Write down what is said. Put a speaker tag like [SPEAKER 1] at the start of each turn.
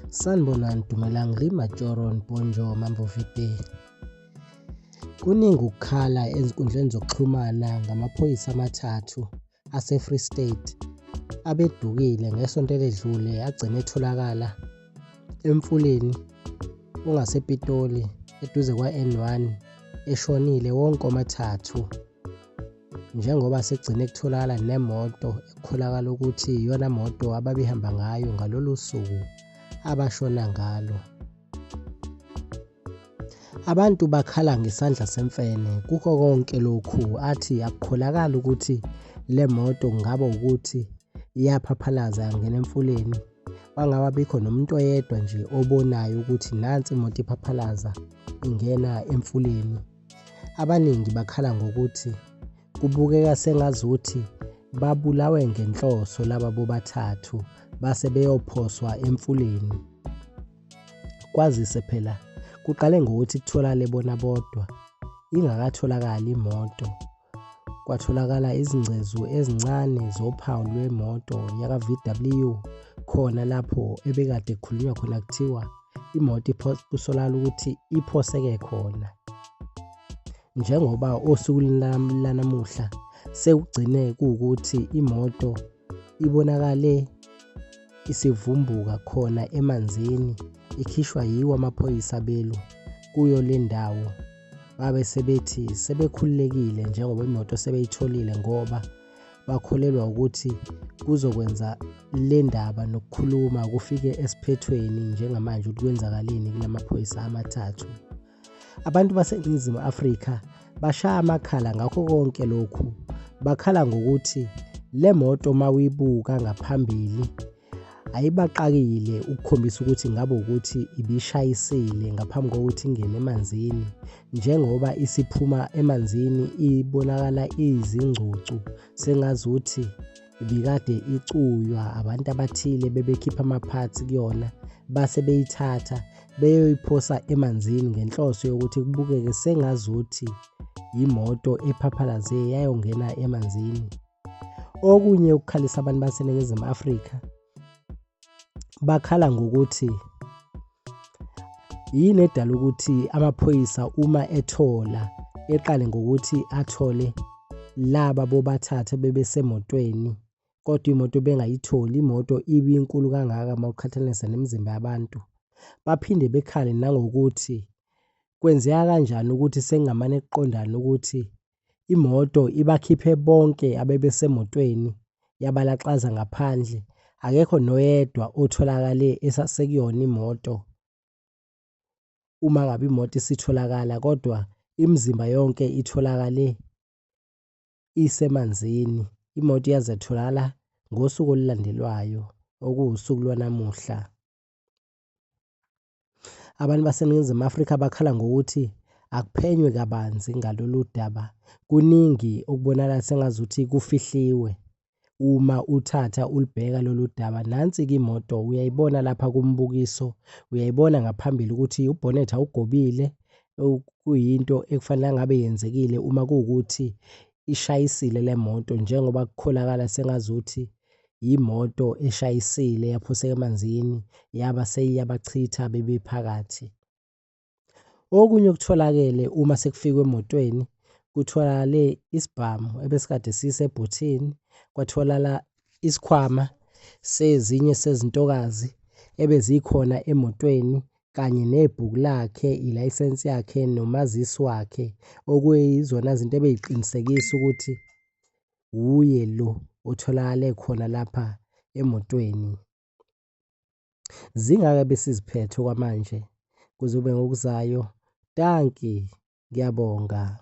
[SPEAKER 1] Sanibonani Dumelang le Majoron Bonjour Mambo Vipi. Kuningi ukukhala ezinkundleni zokuxhumana ngamaphoyisa amathathu ase-Free State abedukile ngesonto eledlule agcine etholakala emfuleni ongasePitoli eduze kwa-N1 eshonile wonke omathathu, njengoba sekugcine kutholakala nemoto ekukholakala ukuthi iyona moto ababehamba ngayo ngalolu suku abashona ngalo. Abantu bakhala ngesandla semfene kukho konke lokhu, athi akukholakali ukuthi le moto kungaba ukuthi iyaphaphalaza yangena emfuleni. Kwangaba bikho nomuntu oyedwa nje obonayo ukuthi nansi imoto iphaphalaza ingena emfuleni. Abaningi bakhala ngokuthi kubukeka sengazuthi babulawe ngenhloso laba bobathathu base beyophoswa emfuleni. Kwazise phela kuqale ngokuthi kutholakale bona bodwa ingakatholakali imoto. Kwatholakala izingcezu ezincane zophawu lwemoto yaka-VW khona lapho ebekade kukhulunywa khona kuthiwa imoto kusolakala ukuthi iphoseke khona. Njengoba osukwini lanamuhla sekugcine kuwukuthi imoto ibonakale isivumbuka khona emanzini ikhishwa yiwo amaphoyisa belu kuyo le ndawo. Babe sebethi sebekhululekile njengoba imoto sebeyitholile, ngoba bakholelwa ukuthi kuzokwenza le ndaba nokukhuluma kufike esiphethweni njengamanje ukuthi kwenzakaleni kula maphoyisa amathathu. Abantu baseNingizimu Afrika bashaya amakhala ngakho konke lokhu. Bakhala ngokuthi le moto mawuyibuka ngaphambili ayibaqakile ukukhombisa ukuthi ngabe ukuthi ibishayisile ngaphambi kokuthi ingene emanzini, njengoba isiphuma emanzini ibonakala izingcucu sengazuthi ibikade icuywa abantu abathile bebekhipha amaphathi kuyona base beyithatha beyoyiphosa emanzini ngenhloso yokuthi kubukeke sengazuthi imoto ephaphalaze yayongena emanzini. Okunye ukukhalisa abantu baseNingizimu Afrika, bakhala ngokuthi yini edala ukuthi amaphoyisa uma ethola eqale ngokuthi athole laba bobathathu bebesemotweni, kodwa imoto bengayitholi, imoto ibinkulu kangaka mawuqhathanisa nemizimba yabantu. Baphinde bekhale nangokuthi kwenzeka kanjani ukuthi sekungamane kuqondane ukuthi imoto ibakhiphe bonke abebesemotweni yabalaxaza ngaphandle, akekho noyedwa otholakale esasekuyona imoto. Uma ngabe imoto isitholakala kodwa imizimba yonke itholakale isemanzini. Imoto yaze yatholakala ngosuku olulandelwayo okuwusuku lwanamuhla. Abantu baseNingizimu Afrika bakhala ngokuthi akuphenywe kabanzi ngalolu daba. Kuningi okubonakala sengazuthi kufihliwe. Uma uthatha ulibheka lolu daba, nansi-ke imoto uyayibona lapha kumbukiso, uyayibona ngaphambili ukuthi ubhonethi awugobile, kuyinto ekufanele ngabe yenzekile uma kuwukuthi ishayisile le moto, njengoba kukholakala sengazuthi imoto eshayisile yaphoseka emanzini yaba seyiyabachitha bebephakathi. Okunye okutholakele uma sekufikwe emotweni, kutholakale isibhamu ebesikade sisebhuthini, kwatholakala isikhwama sezinye sezintokazi ebezikhona emotweni kanye nebhuku lakhe, ilayisensi yakhe nomazisi wakhe, okuyizona zinto ebeyiqinisekisa ukuthi wuye lo otholakale khona lapha emotweni. Zingaka besiziphethe okwamanje, kuzobe ngokuzayo. Danki, ngiyabonga.